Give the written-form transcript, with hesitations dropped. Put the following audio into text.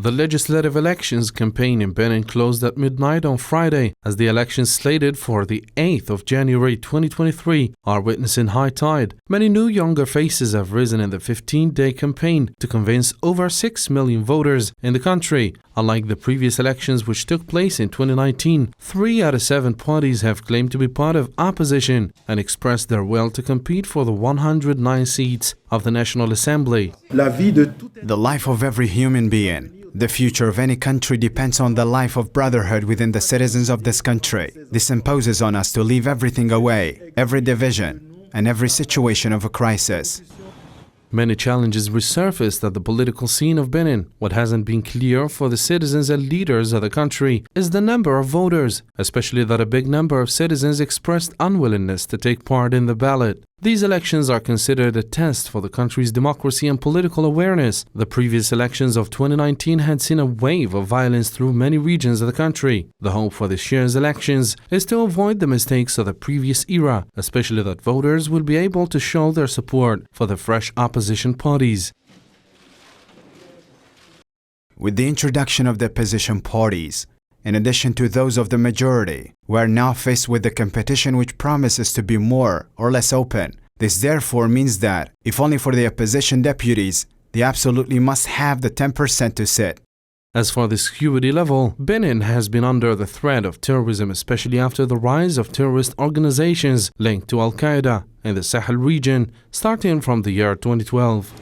The legislative elections campaign in Benin closed at midnight on Friday, as the elections slated for the 8th of January 2023 are witnessing high tide. Many new younger faces have risen in the 15-day campaign to convince over 6 million voters in the country. Unlike the previous elections which took place in 2019, 3 out of 7 parties have claimed to be part of opposition and expressed their will to compete for the 109 seats of the National Assembly. The life of every human being. The future of any country depends on the life of brotherhood within the citizens of this country. This imposes on us to leave everything away, every division, and every situation of a crisis. Many challenges resurfaced at the political scene of Benin. What hasn't been clear for the citizens and leaders of the country is the number of voters, especially that a big number of citizens expressed unwillingness to take part in the ballot. These elections are considered a test for the country's democracy and political awareness. The previous elections of 2019 had seen a wave of violence through many regions of the country. The hope for this year's elections is to avoid the mistakes of the previous era, especially that voters will be able to show their support for the fresh opposition parties. With the introduction of the opposition parties, in addition to those of the majority, we are now faced with the competition which promises to be more or less open. This therefore means that, if only for the opposition deputies, they absolutely must have the 10% to sit. As for the security level, Benin has been under the threat of terrorism, especially after the rise of terrorist organizations linked to Al-Qaeda in the Sahel region starting from the year 2012.